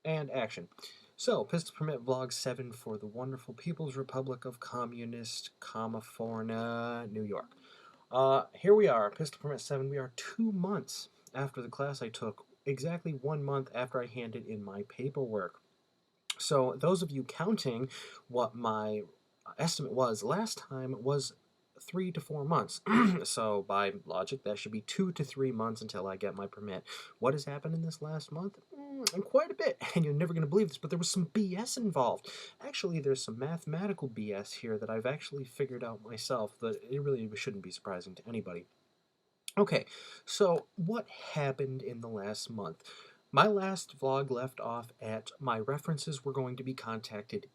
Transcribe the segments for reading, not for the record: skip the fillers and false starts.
And action. So, Pistol Permit Vlog 7 for the wonderful People's Republic of Communist California, New York. Here we are, Pistol Permit 7. We are 2 months after the class I took, exactly 1 month after I handed in my paperwork. So, those of you counting what my estimate was last time was 3 to 4 months. So by logic, that should be 2 to 3 months until I get my permit. What has happened in this last month? Quite a bit, and you're never going to believe this, but there was some BS involved. Actually, there's some mathematical BS here that I've actually figured out myself that it really shouldn't be surprising to anybody. Okay, so what happened in the last month? My last vlog left off at my references were going to be contacted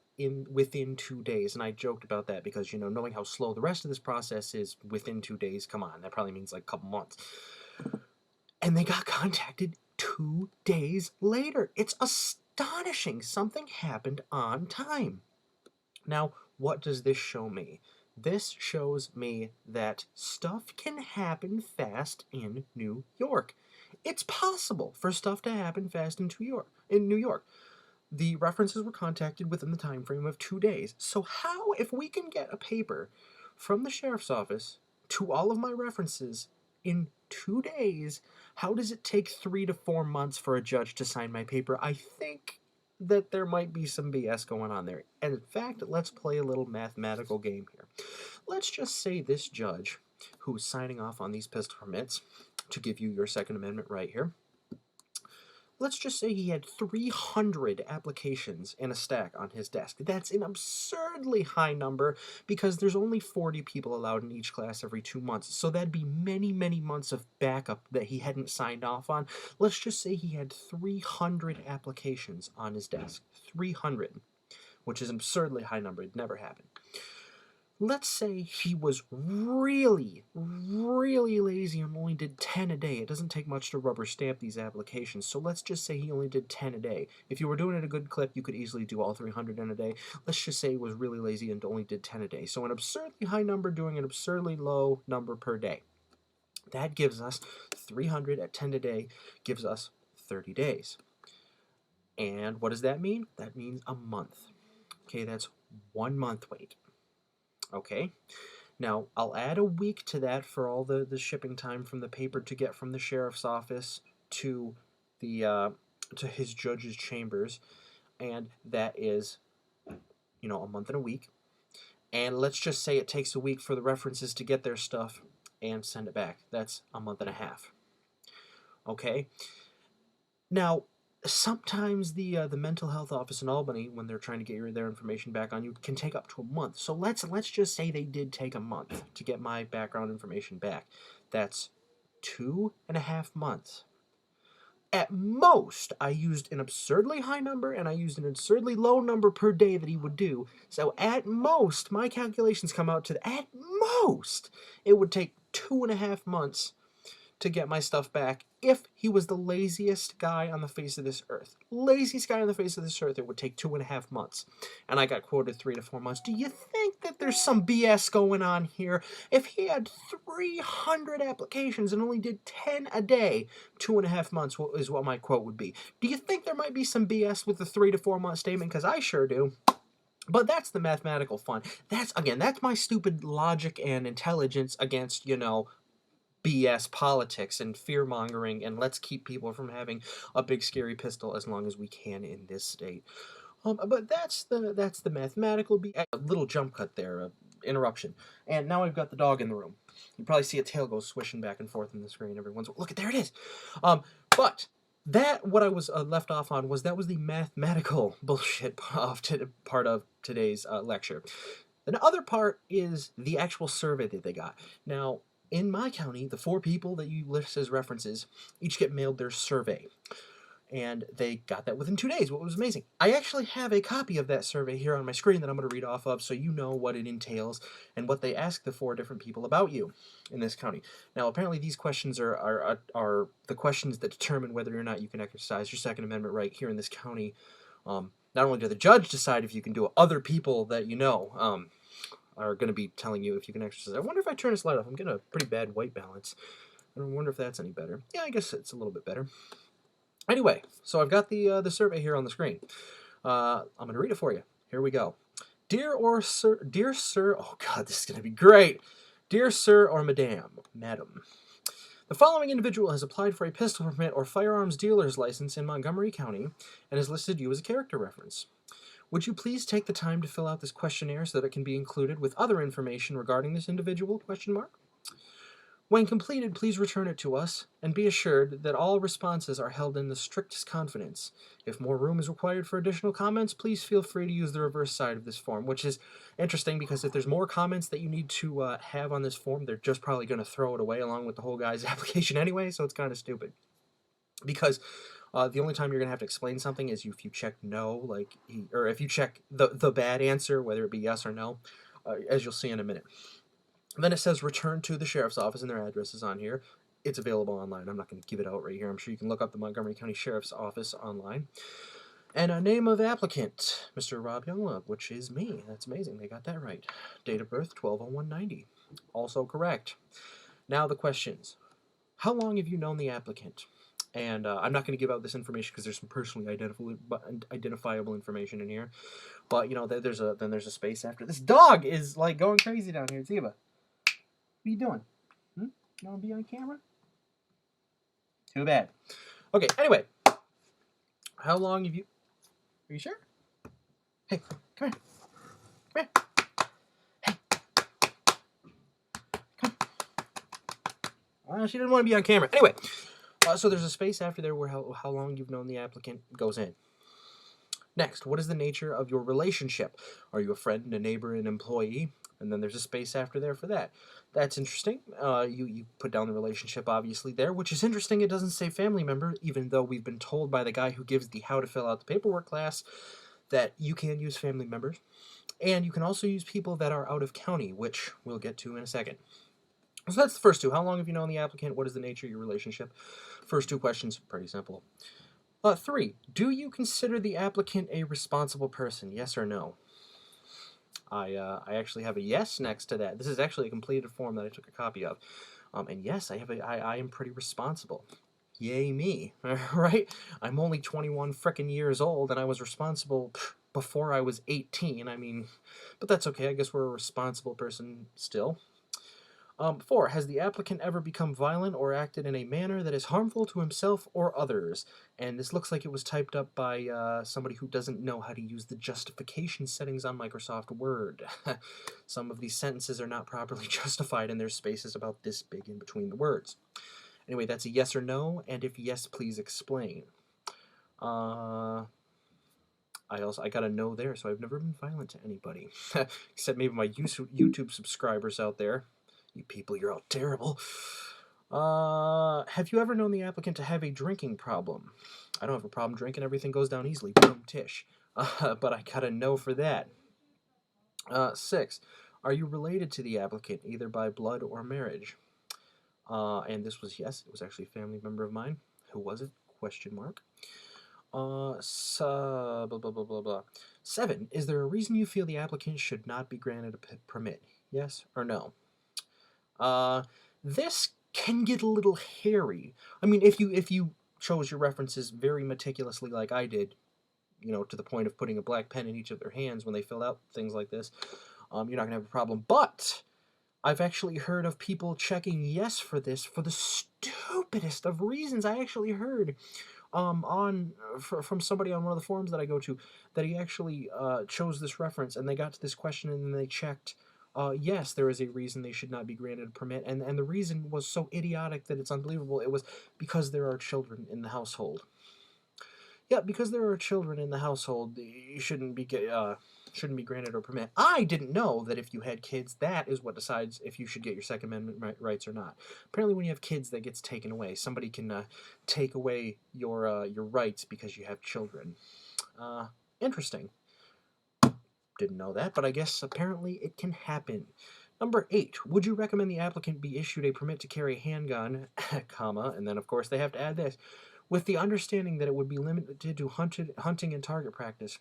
within 2 days, and I joked about that because, you know, knowing how slow the rest of this process is, within 2 days, come on, that probably means like a couple months. And they got contacted 2 days later. It's astonishing. Something happened on time. Now, what does this show me? This shows me that stuff can happen fast in New York. It's possible for stuff to happen fast in New York. The references were contacted within the time frame of 2 days. So how, if we can get a paper from the sheriff's office to all of my references in 2 days, how does it take 3 to 4 months for a judge to sign my paper? I think that there might be some BS going on there. And in fact, let's play a little mathematical game here. Let's just say this judge who's signing off on these pistol permits, to give you your Second Amendment right here, let's just say he had 300 applications in a stack on his desk. That's an absurdly high number because there's only 40 people allowed in each class every 2 months. So that'd be many, many months of backup that he hadn't signed off on. Let's just say he had 300 applications on his desk. 300, which is an absurdly high number. It never happened. Let's say he was really, really lazy and only did 10 a day. It doesn't take much to rubber stamp these applications, so let's just say he only did 10 a day. If you were doing it a good clip, you could easily do all 300 in a day. Let's just say he was really lazy and only did 10 a day. So an absurdly high number doing an absurdly low number per day. That gives us 300 at 10 a day, gives us 30 days. And what does that mean? That means a month. Okay, that's 1 month wait. Okay. Now, I'll add a week to that for all the shipping time from the paper to get from the sheriff's office to the to his judge's chambers, and that is, you know, a month and a week. And let's just say it takes a week for the references to get their stuff and send it back. That's a month and a half. Okay? Now, sometimes the mental health office in Albany, when they're trying to get their information back on you, can take up to a month. So let's just say they did take a month to get my background information back. That's 2.5 months. At most, I used an absurdly high number and I used an absurdly low number per day that he would do. So at most, my calculations come out to, at most, it would take 2.5 months to get my stuff back if he was the laziest guy on the face of this earth. Laziest guy on the face of this earth, it would take 2.5 months. And I got quoted 3 to 4 months. Do you think that there's some BS going on here? If he had 300 applications and only did 10 a day, 2.5 months is what my quote would be. Do you think there might be some BS with the 3 to 4 month statement? Because I sure do. But that's the mathematical fun. That's my stupid logic and intelligence against, you know, BS politics and fear-mongering, and let's keep people from having a big scary pistol as long as we can in this state. But that's the mathematical a little jump cut there, interruption. And now I've got the dog in the room. You probably see a tail go swishing back and forth in the screen every once in a while. Look, there it is. But that, what I was left off on, was that was the mathematical bullshit part of today's lecture. The other part is the actual survey that they got. Now, in my county, the 4 people that you list as references each get mailed their survey. And they got that within 2 days, what was amazing. I actually have a copy of that survey here on my screen that I'm going to read off of so you know what it entails and what they asked the 4 different people about you in this county. Now, apparently these questions are the questions that determine whether or not you can exercise your Second Amendment right here in this county. Not only do the judge decide if you can do it, other people that you know are going to be telling you if you can exercise. I wonder if I turn this light off. I'm getting a pretty bad white balance. I wonder if that's any better. Yeah, I guess it's a little bit better. Anyway, so I've got the survey here on the screen. I'm going to read it for you. Here we go. Dear sir, oh God, this is going to be great. Dear sir or madam, the following individual has applied for a pistol permit or firearms dealer's license in Montgomery County and has listed you as a character reference. Would you please take the time to fill out this questionnaire so that it can be included with other information regarding this individual? Question mark. When completed, please return it to us, and be assured that all responses are held in the strictest confidence. If more room is required for additional comments, please feel free to use the reverse side of this form, which is interesting because if there's more comments that you need to have on this form, they're just probably going to throw it away along with the whole guy's application anyway, so it's kind of stupid. Because the only time you're going to have to explain something is if you check no, or if you check the bad answer, whether it be yes or no, as you'll see in a minute. Then it says return to the sheriff's office, and their address is on here. It's available online. I'm not going to give it out right here. I'm sure you can look up the Montgomery County Sheriff's Office online. And a name of applicant, Mr. Rob Younglove, which is me. That's amazing. They got that right. Date of birth, 12/01/90. Also correct. Now the questions. How long have you known the applicant? And I'm not going to give out this information because there's some personally identifiable information in here. But, you know, there's a space after. This dog is, like, going crazy down here. Ziva. What are you doing? You want to be on camera? Too bad. Okay, anyway. How long have you... Are you sure? Hey, come here. Come here. Hey. Come. She didn't want to be on camera. Anyway, so there's a space after there where how long you've known the applicant goes in. Next, what is the nature of your relationship? Are you a friend, a neighbor, an employee? And then there's a space after there for that. That's interesting. You put down the relationship, obviously, there, which is interesting. It doesn't say family member, even though we've been told by the guy who gives the how to fill out the paperwork class that you can use family members. And you can also use people that are out of county, which we'll get to in a second. So that's the first two. How long have you known the applicant? What is the nature of your relationship? First two questions, pretty simple. 3, do you consider the applicant a responsible person? Yes or no? I actually have a yes next to that. This is actually a completed form that I took a copy of. And yes, I am pretty responsible. Yay me, right? I'm only 21 frickin' years old, and I was responsible before I was 18. I mean, but that's okay. I guess we're a responsible person still. 4, has the applicant ever become violent or acted in a manner that is harmful to himself or others? And this looks like it was typed up by somebody who doesn't know how to use the justification settings on Microsoft Word. Some of these sentences are not properly justified, and there's spaces about this big in between the words. Anyway, that's a yes or no, and if yes, please explain. I got a no there, so I've never been violent to anybody. Except maybe my YouTube subscribers out there. You people, you're all terrible. Have you ever known the applicant to have a drinking problem? I don't have a problem drinking. Everything goes down easily. Boom, tish. But I got a no for that. 6, are you related to the applicant, either by blood or marriage? And this was yes. It was actually a family member of mine. Who was it? Question mark. Blah, blah, blah, blah, blah. 7, is there a reason you feel the applicant should not be granted a permit? Yes or no? This can get a little hairy. I mean, if you chose your references very meticulously like I did, you know, to the point of putting a black pen in each of their hands when they filled out things like this, you're not going to have a problem. But I've actually heard of people checking yes for this for the stupidest of reasons. I actually heard from somebody on one of the forums that I go to that he actually chose this reference, and they got to this question and then they checked yes, there is a reason they should not be granted a permit, and the reason was so idiotic that it's unbelievable. It was because there are children in the household. Yeah, because there are children in the household, you shouldn't be granted a permit. I didn't know that if you had kids, that is what decides if you should get your Second Amendment rights or not. Apparently, when you have kids, that gets taken away. Somebody can take away your rights because you have children. Interesting. Didn't know that, but I guess apparently it can happen. Number 8, would you recommend the applicant be issued a permit to carry a handgun, comma, and then of course they have to add this, with the understanding that it would be limited to hunting and target practice?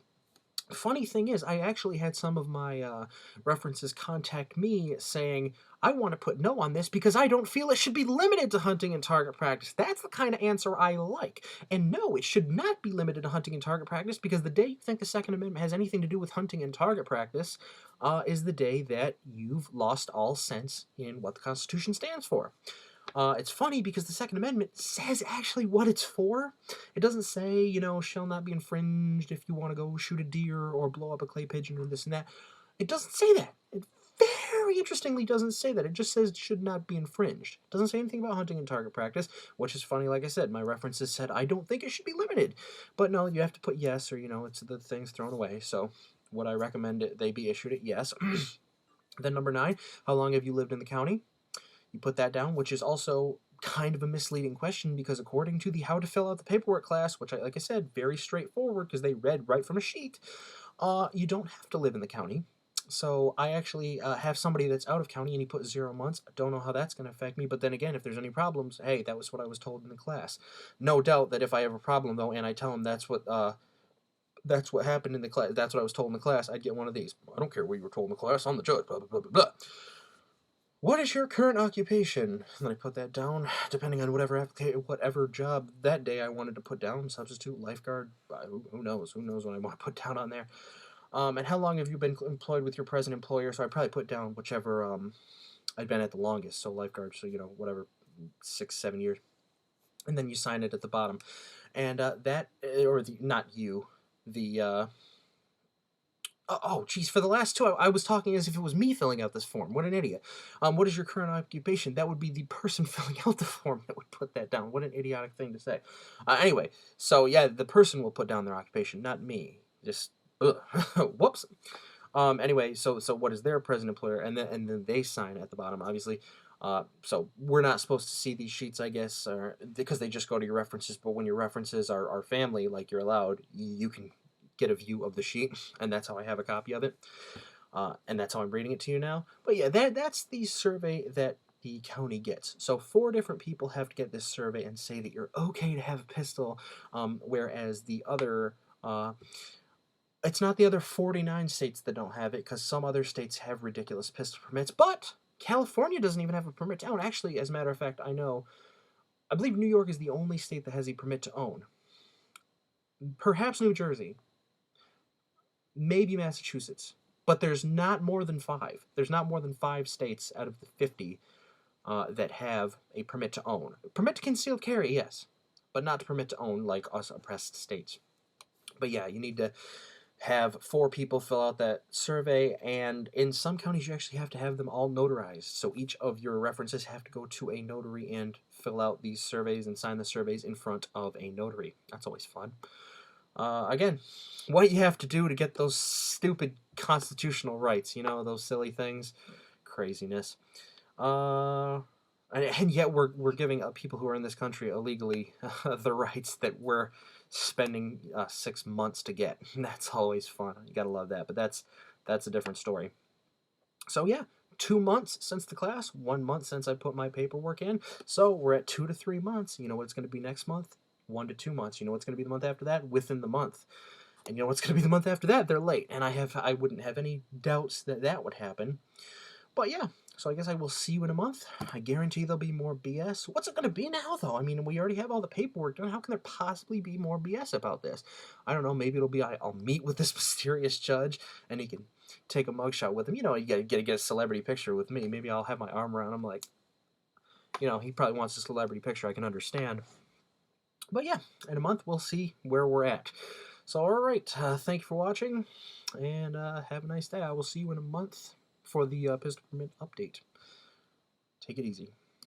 Funny thing is, I actually had some of my references contact me saying, I want to put no on this because I don't feel it should be limited to hunting and target practice. That's the kind of answer I like. And no, it should not be limited to hunting and target practice, because the day you think the Second Amendment has anything to do with hunting and target practice is the day that you've lost all sense in what the Constitution stands for. It's funny because the Second Amendment says actually what it's for. It doesn't say, shall not be infringed if you want to go shoot a deer or blow up a clay pigeon or this and that. It doesn't say that. It very interestingly doesn't say that. It just says it should not be infringed. It doesn't say anything about hunting and target practice, which is funny. Like I said, my references said I don't think it should be limited. But no, you have to put yes, or, it's the thing's thrown away. So would I recommend it they be issued it? Yes. Then number 9, how long have you lived in the county? You put that down, which is also kind of a misleading question, because according to the how to fill out the paperwork class, which like I said, very straightforward because they read right from a sheet, you don't have to live in the county. So I actually have somebody that's out of county and he put 0 months. I don't know how that's going to affect me, but then again, if there's any problems, hey, that was what I was told in the class. No doubt that if I have a problem though, and I tell him that's what happened in the class, that's what I was told in the class, I'd get one of these. I don't care what you were told in the class, I'm the judge, blah, blah, blah, blah, blah. What is your current occupation? And then I put that down, depending on whatever job that day I wanted to put down. Substitute, lifeguard, who knows? Who knows what I want to put down on there. And how long have you been employed with your present employer? So I probably put down whichever I'd been at the longest. So lifeguard, so whatever, 6, 7 years. And then you sign it at the bottom. And not you, the oh, geez, for the last 2, I was talking as if it was me filling out this form. What an idiot. What is your current occupation? That would be the person filling out the form that would put that down. What an idiotic thing to say. Anyway, so yeah, the person will put down their occupation, not me. Just, whoops. Anyway, so what is their present employer? And then they sign at the bottom, obviously. So we're not supposed to see these sheets, I guess, because they just go to your references. But when your references are family, like you're allowed, you can get a view of the sheet, and that's how I have a copy of it, and that's how I'm reading it to you now. But yeah, that's the survey that the county gets. So 4 different people have to get this survey and say that you're okay to have a pistol, whereas the other, it's not the other 49 states that don't have it, because some other states have ridiculous pistol permits, but California doesn't even have a permit to own. Actually, as a matter of fact, I believe New York is the only state that has a permit to own. Perhaps New Jersey. Maybe Massachusetts, but there's not more than 5. There's not more than 5 states out of the 50 that have a permit to own. Permit to concealed carry, yes, but not permit to own like us oppressed states. But yeah, you need to have 4 people fill out that survey, and in some counties you actually have to have them all notarized. So each of your references have to go to a notary and fill out these surveys and sign the surveys in front of a notary. That's always fun. Again, what you have to do to get those stupid constitutional rights, those silly things, craziness. And yet we're giving people who are in this country illegally the rights that we're spending 6 months to get. That's always fun. You gotta love that. But that's a different story. So yeah, 2 months since the class, 1 month since I put my paperwork in. So we're at 2 to 3 months. You know what it's going to be next month? 1 to 2 months. You know what's going to be the month after that? Within the month. And you know what's going to be the month after that? They're late. And I wouldn't have any doubts that would happen. But yeah, so I guess I will see you in a month. I guarantee there'll be more BS. What's it going to be now, though? I mean, we already have all the paperwork done. How can there possibly be more BS about this? I don't know. Maybe it'll be I'll meet with this mysterious judge, and he can take a mugshot with him. You gotta get a celebrity picture with me. Maybe I'll have my arm around him like, he probably wants a celebrity picture. I can understand. But yeah, in a month, we'll see where we're at. So, all right. Thank you for watching, and have a nice day. I will see you in a month for the pistol permit update. Take it easy.